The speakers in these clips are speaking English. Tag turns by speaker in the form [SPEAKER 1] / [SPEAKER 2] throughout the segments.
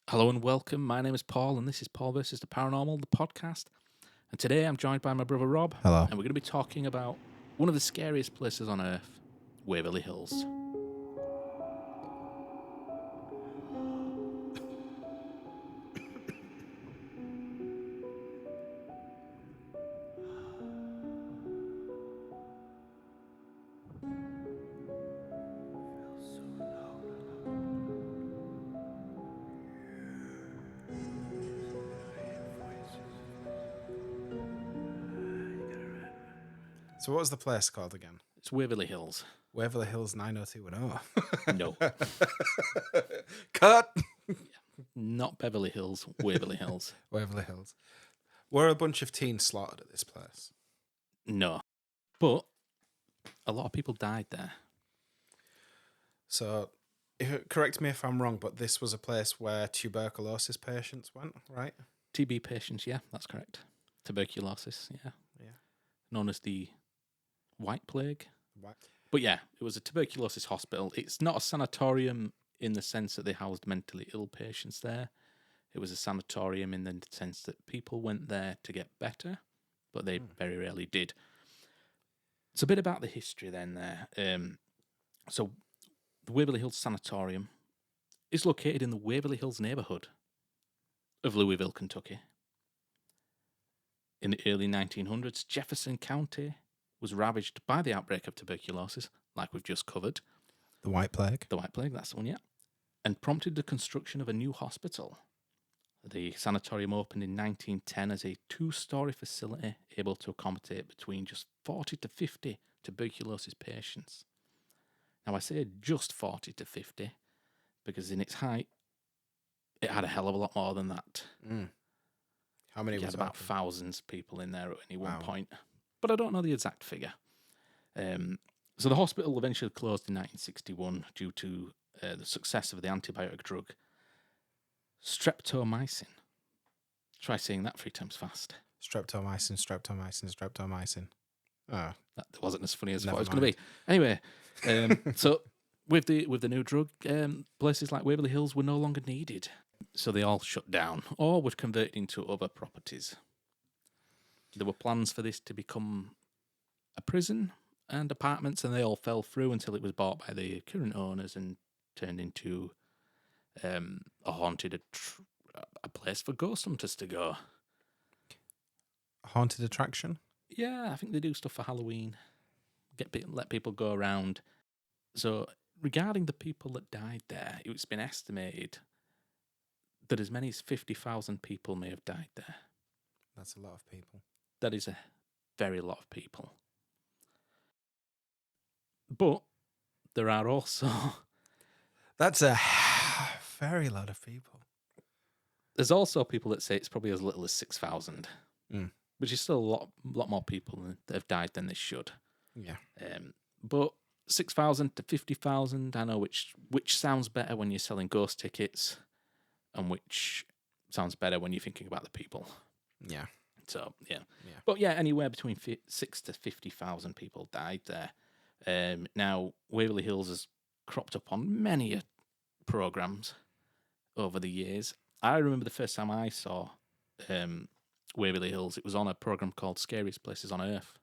[SPEAKER 1] Hello and welcome. My name is Paul, and this is Paul versus the Paranormal, the podcast. And today I'm joined by my brother Rob.
[SPEAKER 2] Hello.
[SPEAKER 1] And we're going to be talking about one of the scariest places on earth, Waverly Hills.
[SPEAKER 2] So what was the place called again?
[SPEAKER 1] It's Waverly Hills.
[SPEAKER 2] Waverly Hills 90210.
[SPEAKER 1] No,
[SPEAKER 2] Cut!
[SPEAKER 1] not Beverly Hills, Waverly Hills.
[SPEAKER 2] Waverly Hills. Were a bunch of teens slaughtered at this place?
[SPEAKER 1] No. But a lot of people died there.
[SPEAKER 2] So, correct me if I'm wrong, but this was a place where tuberculosis patients went, right?
[SPEAKER 1] TB patients, yeah, that's correct. Tuberculosis, yeah.
[SPEAKER 2] Yeah.
[SPEAKER 1] Known as the White Plague.
[SPEAKER 2] What?
[SPEAKER 1] But yeah, it was a tuberculosis hospital. It's not a sanatorium in the sense that they housed mentally ill patients there. It was a sanatorium in the sense that people went there to get better, but they very rarely did. It's a bit about the history then there. So the Waverly Hills Sanatorium is located in the Waverly Hills neighborhood of Louisville, Kentucky. In the early 1900s, Jefferson County was ravaged by the outbreak of tuberculosis, like we've just covered.
[SPEAKER 2] The White Plague?
[SPEAKER 1] The White Plague, that's the one, yeah. And prompted the construction of a new hospital. The sanatorium opened in 1910 as a two-storey facility able to accommodate between just 40 to 50 tuberculosis patients. Now, I say just 40 to 50 because in its height, it had a hell of a lot more than that.
[SPEAKER 2] How many
[SPEAKER 1] It
[SPEAKER 2] was
[SPEAKER 1] had about
[SPEAKER 2] open?
[SPEAKER 1] thousands of people in there at any one
[SPEAKER 2] Wow.
[SPEAKER 1] point, but I don't know the exact figure. So the hospital eventually closed in 1961 due to the success of the antibiotic drug streptomycin. Try saying that 3 times fast.
[SPEAKER 2] Streptomycin, streptomycin, streptomycin. Oh,
[SPEAKER 1] That wasn't as funny as I thought
[SPEAKER 2] Never
[SPEAKER 1] it was going to be. Anyway, so with the new drug, places like Waverly Hills were no longer needed. So they all shut down or were converted into other properties. There were plans for this to become a prison and apartments, and they all fell through until it was bought by the current owners and turned into a haunted a place for ghost hunters to go.
[SPEAKER 2] haunted attraction?
[SPEAKER 1] Yeah, I think they do stuff for Halloween. Let people go around. So regarding the people that died there, it's been estimated that as many as 50,000 people may have died there.
[SPEAKER 2] That's a lot of people.
[SPEAKER 1] That is a very lot of people. But there are also
[SPEAKER 2] That's a very lot of people.
[SPEAKER 1] there's also people that say it's probably as little as 6,000, which is still a lot more people that have died than they should.
[SPEAKER 2] Yeah.
[SPEAKER 1] But 6,000 to 50,000, I know which sounds better when you're selling ghost tickets, and which sounds better when you're thinking about the people.
[SPEAKER 2] Yeah.
[SPEAKER 1] So yeah. But yeah, anywhere between 6 to 50,000 people died there. Now Waverly Hills has cropped up on many programs over the years. I remember the first time I saw Waverly Hills, it was on a program called Scariest Places on Earth.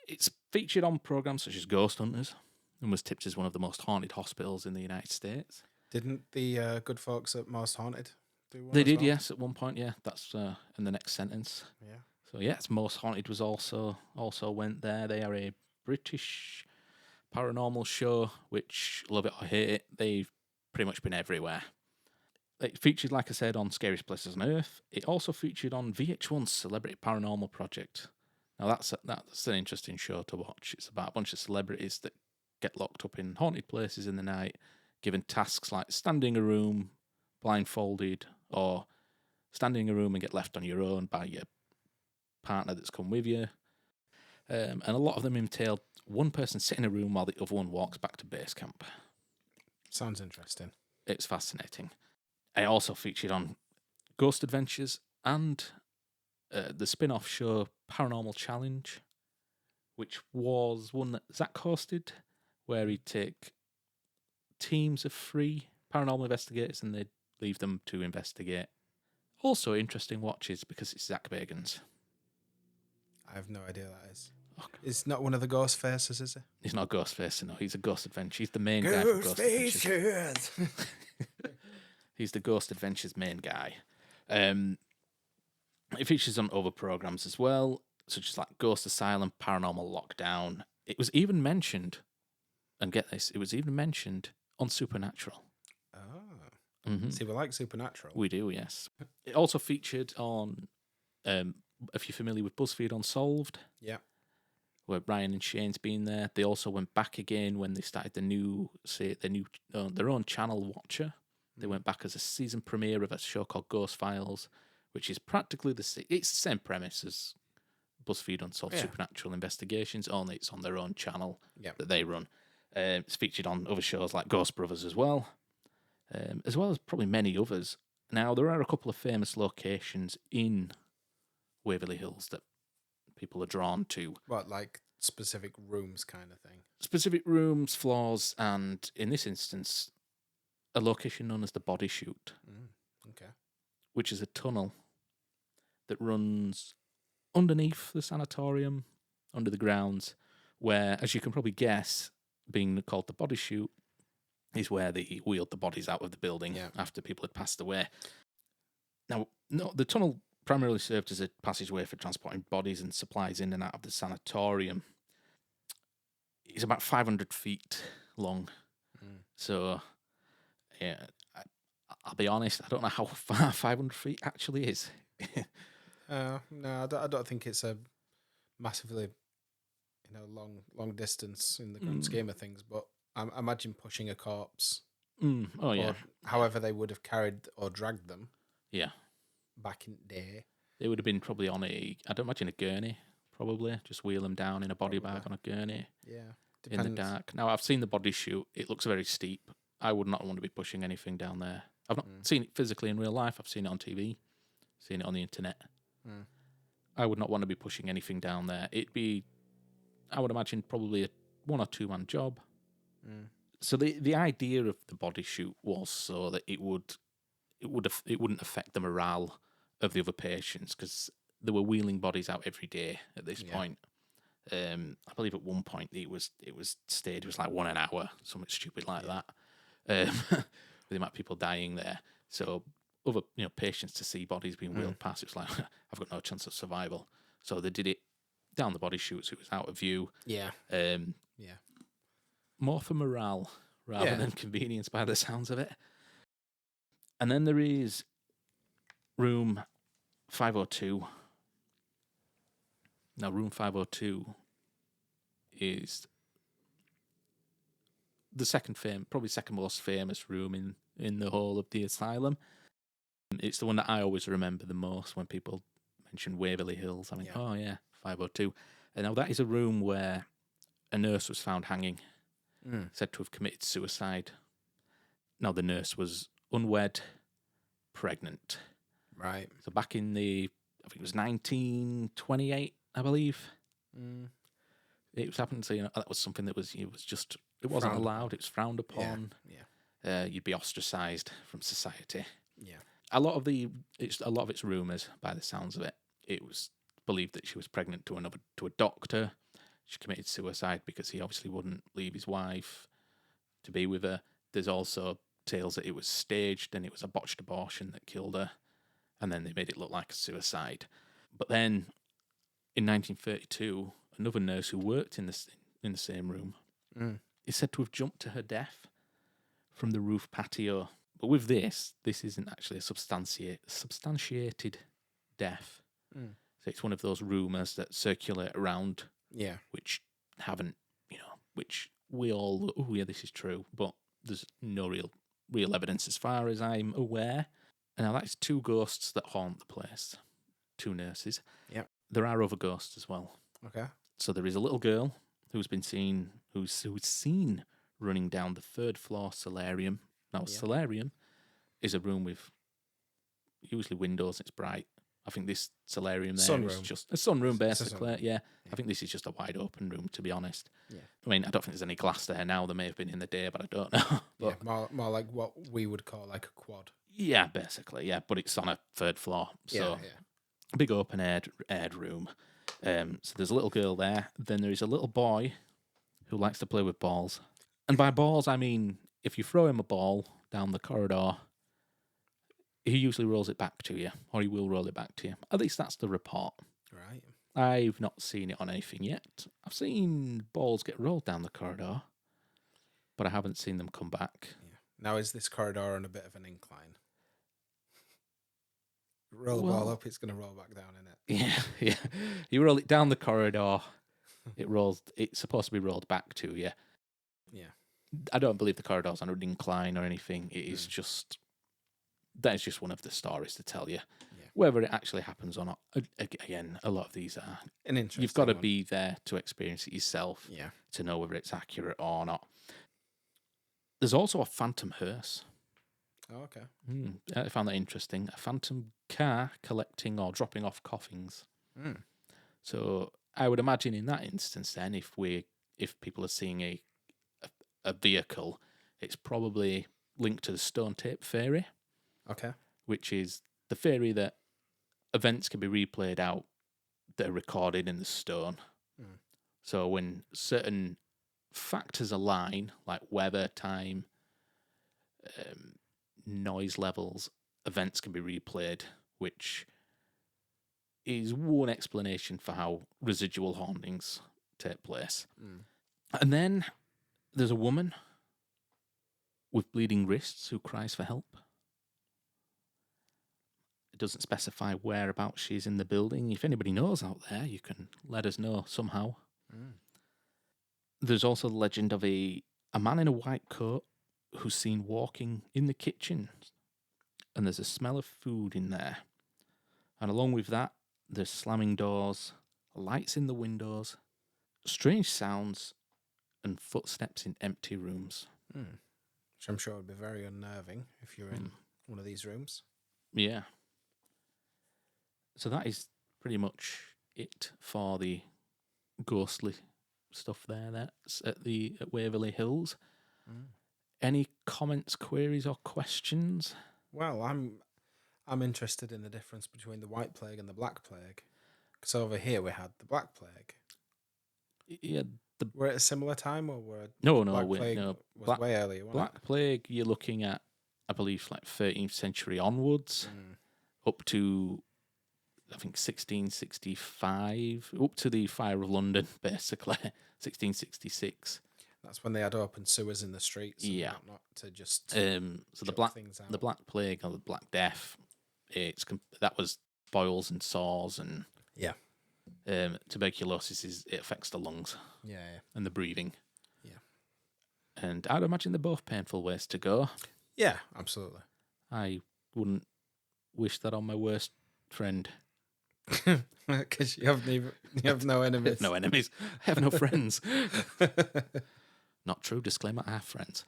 [SPEAKER 1] It's featured on programs such as Ghost Hunters and was tipped as one of the most haunted hospitals in the United States.
[SPEAKER 2] Didn't the good folks at Most Haunted do one?
[SPEAKER 1] They
[SPEAKER 2] as
[SPEAKER 1] did,
[SPEAKER 2] well?
[SPEAKER 1] yes, at one point, yeah. That's in the next sentence.
[SPEAKER 2] Yeah.
[SPEAKER 1] So yes, Most Haunted was also went there. They are a British paranormal show, which, love it or hate it, they've pretty much been everywhere. It featured, like I said, on Scariest Places on Earth. It also featured on VH1's Celebrity Paranormal Project. Now that's an interesting show to watch. It's about a bunch of celebrities that get locked up in haunted places in the night, given tasks like standing in a room blindfolded, or standing in a room and get left on your own by your partner that's come with you. And a lot of them entail one person sitting in a room while the other one walks back to base camp.
[SPEAKER 2] Sounds interesting.
[SPEAKER 1] It's fascinating. I also featured on Ghost Adventures and the spin-off show Paranormal Challenge, which was one that Zach hosted, where he'd take teams of 3 paranormal investigators and they'd leave them to investigate. Also interesting watches because it's Zach Bagans.
[SPEAKER 2] I have no idea what that is. It's not one of the ghost faces, is it? He's
[SPEAKER 1] not a ghost face, no. He's a Ghost Adventure. He's the main guy for Ghost Adventures. He's the Ghost Adventures main guy. It features on other programs as well, such as like Ghost Asylum, Paranormal Lockdown. It was even mentioned, and get this, it was even mentioned on Supernatural.
[SPEAKER 2] Oh. See, we like Supernatural.
[SPEAKER 1] We do, yes. It also featured on, if you're familiar with BuzzFeed Unsolved.
[SPEAKER 2] Yeah.
[SPEAKER 1] Where Ryan and Shane's been there. They also went back again when they started their own channel, Watcher. They went back as a season premiere of a show called Ghost Files, which is practically it's the same premise as BuzzFeed Unsolved Supernatural Investigations, only it's on their own channel that they run. It's featured on other shows like Ghost Brothers as well as probably many others. Now, there are a couple of famous locations in Waverly Hills that people are drawn to.
[SPEAKER 2] What, like specific rooms kind of thing?
[SPEAKER 1] Specific rooms, floors, and in this instance, a location known as the Body Chute.
[SPEAKER 2] Okay.
[SPEAKER 1] Which is a tunnel that runs underneath the sanatorium, under the grounds, where, as you can probably guess, being called the Body Chute, is where they wheeled the bodies out of the building after people had passed away. Now, no, the tunnel primarily served as a passageway for transporting bodies and supplies in and out of the sanatorium. It's about 500 feet long. So, yeah, I'll be honest, I don't know how far 500 feet actually is.
[SPEAKER 2] No, I don't think it's a massively, long distance in the grand scheme of things. But I imagine pushing a corpse.
[SPEAKER 1] Or
[SPEAKER 2] however they would have carried or dragged them.
[SPEAKER 1] Yeah.
[SPEAKER 2] Back in the day.
[SPEAKER 1] They would have been probably on I don't imagine a gurney, probably. Just wheel them down in a body bag on a gurney.
[SPEAKER 2] Yeah.
[SPEAKER 1] Depends. In the dark. Now, I've seen the Body Chute. It looks very steep. I would not want to be pushing anything down there. I've not seen it physically in real life. I've seen it on TV, seen it on the internet. I would not want to be pushing anything down there. It'd be, I would imagine, probably a 1 or 2 man job. So the idea of the Body Chute was so that it wouldn't affect the morale of the other patients, because they were wheeling bodies out every day at this point. I believe at one point it was like 1 hour, something stupid like that. With the amount of people dying there. So other patients to see bodies being wheeled past, it's like, I've got no chance of survival. So they did it down the Body Chute, so it was out of view.
[SPEAKER 2] Yeah.
[SPEAKER 1] More for morale rather than convenience by the sounds of it. And then there is room 502. Now, room 502 is the probably second most famous room in the whole of the asylum. It's the one that I always remember the most when people mention Waverly Hills. I mean, 502. And now that is a room where a nurse was found hanging, said to have committed suicide. Now, the nurse was unwed, pregnant.
[SPEAKER 2] Right.
[SPEAKER 1] So back in I think it was 1928, I believe. It was happened to, that was something that it wasn't allowed. It was frowned upon.
[SPEAKER 2] Yeah.
[SPEAKER 1] You'd be ostracized from society.
[SPEAKER 2] Yeah.
[SPEAKER 1] A lot of it's rumors by the sounds of it. It was believed that she was pregnant to a doctor. She committed suicide because he obviously wouldn't leave his wife to be with her. There's also tales that it was staged and it was a botched abortion that killed her, and then they made it look like a suicide. But then, in 1932, another nurse who worked in the same room is said to have jumped to her death from the roof patio. But with this isn't actually a substantiated death. So it's one of those rumours that circulate around, which haven't, which we all, this is true, but there's no real evidence as far as I'm aware. And now that's 2 ghosts that haunt the place, 2 nurses.
[SPEAKER 2] Yeah.
[SPEAKER 1] There are other ghosts as well.
[SPEAKER 2] Okay.
[SPEAKER 1] So there is a little girl who's seen running down the 3rd floor solarium. Now, a solarium is a room with usually windows. It's bright. I think this solarium there is just a sunroom, basically. Yeah. I think this is just a wide open room, to be honest.
[SPEAKER 2] Yeah.
[SPEAKER 1] I mean, I don't think there's any glass there now. There may have been in the day, but I don't know. But,
[SPEAKER 2] more like what we would call like a quad.
[SPEAKER 1] Yeah, basically, yeah. But it's on a third floor, so
[SPEAKER 2] Yeah,
[SPEAKER 1] a big open aired room. So there's a little girl there. Then there is a little boy who likes to play with balls. And by balls, I mean if you throw him a ball down the corridor, he usually rolls it back to you, or he will roll it back to you. At least that's the report.
[SPEAKER 2] right.
[SPEAKER 1] I've not seen it on anything yet. I've seen balls get rolled down the corridor, but I haven't seen them come back.
[SPEAKER 2] Yeah. Now, is this corridor on a bit of an incline? Roll the
[SPEAKER 1] Well-
[SPEAKER 2] ball up, it's going to roll back down, innit?
[SPEAKER 1] Yeah, yeah. You roll it down the corridor, it rolls. It's supposed to be rolled back to you.
[SPEAKER 2] Yeah.
[SPEAKER 1] I don't believe the corridor's on an incline or anything. It is just that is just one of the stories to tell you.
[SPEAKER 2] Yeah.
[SPEAKER 1] Whether it actually happens or not, again, a lot of these are.
[SPEAKER 2] An interesting.
[SPEAKER 1] You've got to
[SPEAKER 2] one.
[SPEAKER 1] be there to experience it yourself
[SPEAKER 2] Yeah.
[SPEAKER 1] to know whether it's accurate or not. There's also a phantom hearse.
[SPEAKER 2] Oh, okay.
[SPEAKER 1] I found that interesting. A phantom car collecting or dropping off coffins.
[SPEAKER 2] Mm.
[SPEAKER 1] So I would imagine in that instance, then, if people are seeing a vehicle, it's probably linked to the stone tape theory,
[SPEAKER 2] Okay.
[SPEAKER 1] which is the theory that events can be replayed out that are recorded in the stone.
[SPEAKER 2] Mm.
[SPEAKER 1] So when certain factors align, like weather, time, noise levels, events can be replayed, which is one explanation for how residual hauntings take place.
[SPEAKER 2] Mm.
[SPEAKER 1] And then there's a woman with bleeding wrists who cries for help. It doesn't specify whereabouts she's in the building. If anybody knows out there, you can let us know somehow.
[SPEAKER 2] Mm.
[SPEAKER 1] There's also the legend of a man in a white coat who's seen walking in the kitchen, and there's a smell of food in there. And along with that, there's slamming doors, lights in the windows, strange sounds, and footsteps in empty rooms.
[SPEAKER 2] Mm. Which I'm sure would be very unnerving if you're in one of these rooms.
[SPEAKER 1] Yeah. So that is pretty much it for the ghostly stuff there. That's at Waverly Hills.
[SPEAKER 2] Mm.
[SPEAKER 1] Any comments, queries, or questions?
[SPEAKER 2] Well, I'm interested in the difference between the White Plague and the Black Plague. Because over here we had the Black Plague.
[SPEAKER 1] Yeah,
[SPEAKER 2] Were at a similar time, or were
[SPEAKER 1] no,
[SPEAKER 2] Black
[SPEAKER 1] wait,
[SPEAKER 2] Plague
[SPEAKER 1] no.
[SPEAKER 2] was way earlier? Wasn't
[SPEAKER 1] Black Plague, you're looking at, I believe, like 13th century onwards,
[SPEAKER 2] it?
[SPEAKER 1] up to, I think, 1665, up to the Fire of London, basically, 1666.
[SPEAKER 2] That's when they had open sewers in the streets. And
[SPEAKER 1] Yeah.
[SPEAKER 2] whatnot to just
[SPEAKER 1] So the
[SPEAKER 2] chuck things out.
[SPEAKER 1] Black Plague or the Black Death, that was boils and sores and
[SPEAKER 2] Yeah.
[SPEAKER 1] Tuberculosis it affects the lungs
[SPEAKER 2] Yeah.
[SPEAKER 1] and the breathing.
[SPEAKER 2] Yeah.
[SPEAKER 1] And I'd imagine they're both painful ways to go.
[SPEAKER 2] Yeah, absolutely.
[SPEAKER 1] I wouldn't wish that on my worst friend.
[SPEAKER 2] Because you have no enemies.
[SPEAKER 1] No enemies. I have no friends. Not true. Disclaimer: I have friends.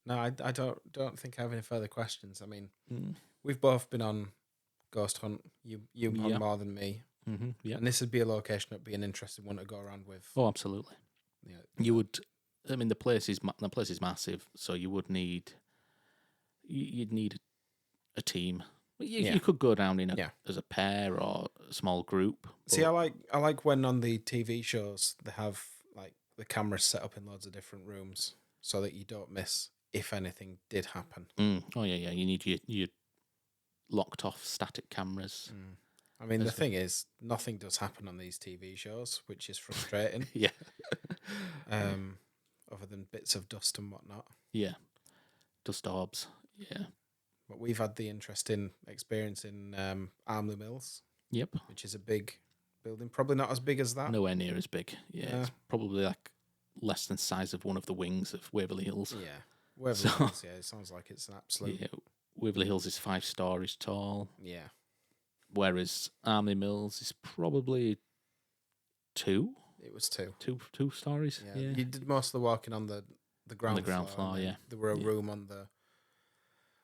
[SPEAKER 2] No, I don't think I have any further questions. I mean,
[SPEAKER 1] Mm.
[SPEAKER 2] we've both been on Ghost Hunt. You on
[SPEAKER 1] Yeah.
[SPEAKER 2] more than me,
[SPEAKER 1] Mm-hmm. Yeah.
[SPEAKER 2] and this would be a location that'd be an interesting one to go around with.
[SPEAKER 1] Oh, absolutely.
[SPEAKER 2] Yeah,
[SPEAKER 1] You would. I mean, the place is massive, so you would need. You'd need a team. You could go down in as a pair or a small group.
[SPEAKER 2] See, I like when on the TV shows they have like the cameras set up in loads of different rooms so that you don't miss if anything did happen.
[SPEAKER 1] Oh yeah. You need your locked off static cameras.
[SPEAKER 2] I mean, the thing is, nothing does happen on these TV shows, which is frustrating.
[SPEAKER 1] Yeah.
[SPEAKER 2] Other than bits of dust and whatnot.
[SPEAKER 1] Yeah. Dust orbs. Yeah.
[SPEAKER 2] But we've had the interesting experience in Armley Mills.
[SPEAKER 1] Yep.
[SPEAKER 2] Which is a big building. Probably not as big as that.
[SPEAKER 1] Nowhere near as big. Yeah. It's probably like less than the size of one of the wings of Waverly Hills.
[SPEAKER 2] Yeah. Waverly Hills, yeah. It sounds like it's an absolute...
[SPEAKER 1] Yeah. Waverly Hills is 5 stories tall.
[SPEAKER 2] Yeah.
[SPEAKER 1] Whereas Armley Mills is probably 2.
[SPEAKER 2] It was 2.
[SPEAKER 1] 2 stories. Yeah.
[SPEAKER 2] You did most of the walking on the ground floor.
[SPEAKER 1] On the ground floor, yeah.
[SPEAKER 2] There were a room on the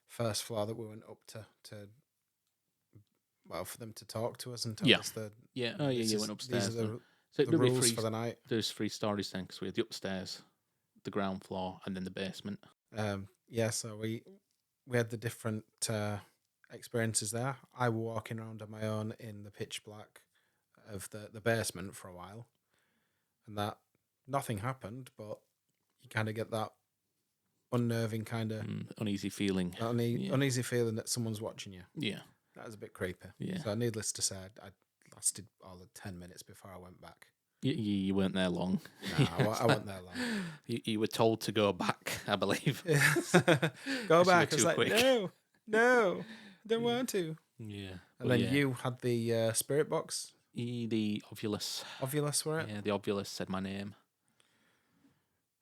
[SPEAKER 2] first floor that we went up to for them to talk to us and tell us that...
[SPEAKER 1] Yeah, you went upstairs.
[SPEAKER 2] These are
[SPEAKER 1] so
[SPEAKER 2] the rules for the night.
[SPEAKER 1] There's 3 stories then, because we had the upstairs, the ground floor, and then the basement.
[SPEAKER 2] So we had the different experiences there. I was walking around on my own in the pitch black of the basement for a while, and that nothing happened, but you kind of get that unnerving kind of
[SPEAKER 1] uneasy feeling.
[SPEAKER 2] Uneasy feeling that someone's watching you.
[SPEAKER 1] Yeah.
[SPEAKER 2] That was a bit creepy.
[SPEAKER 1] Yeah.
[SPEAKER 2] So needless to say, I lasted all of 10 minutes before I went back.
[SPEAKER 1] You weren't there long.
[SPEAKER 2] No, I wasn't there long.
[SPEAKER 1] You were told to go back, I believe.
[SPEAKER 2] Go back.
[SPEAKER 1] I was
[SPEAKER 2] like,
[SPEAKER 1] quick.
[SPEAKER 2] No, don't want to.
[SPEAKER 1] Yeah.
[SPEAKER 2] And then you had the spirit box.
[SPEAKER 1] The Ovulus.
[SPEAKER 2] Ovulus, were it?
[SPEAKER 1] Yeah, the Ovulus said my name.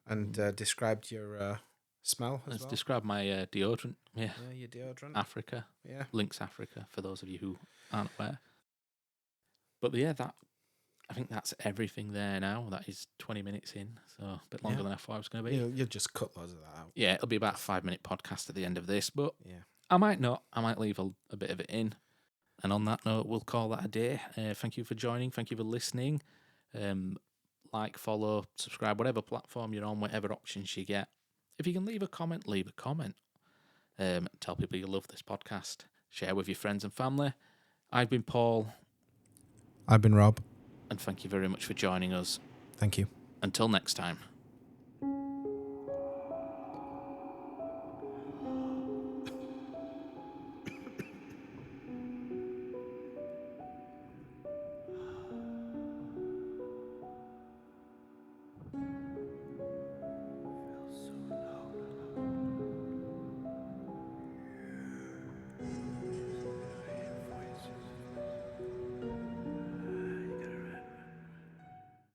[SPEAKER 2] And described your smell as well.
[SPEAKER 1] Described my deodorant. Yeah,
[SPEAKER 2] your deodorant.
[SPEAKER 1] Africa.
[SPEAKER 2] Yeah.
[SPEAKER 1] Lynx Africa, for those of you who aren't aware. But yeah, I think that's everything there now. That is 20 minutes in, so a bit longer than I thought it was going to be.
[SPEAKER 2] You'll just cut loads of that out.
[SPEAKER 1] Yeah, it'll be about a 5-minute podcast at the end of this, but
[SPEAKER 2] yeah,
[SPEAKER 1] I might not. I might leave a bit of it in. And on that note, we'll call that a day. Thank you for joining. Thank you for listening. Like, follow, subscribe, whatever platform you're on, whatever options you get. If you can leave a comment, leave a comment. Tell people you love this podcast. Share with your friends and family. I've been Paul.
[SPEAKER 2] I've been Rob.
[SPEAKER 1] And thank you very much for joining us.
[SPEAKER 2] Thank you.
[SPEAKER 1] Until next time.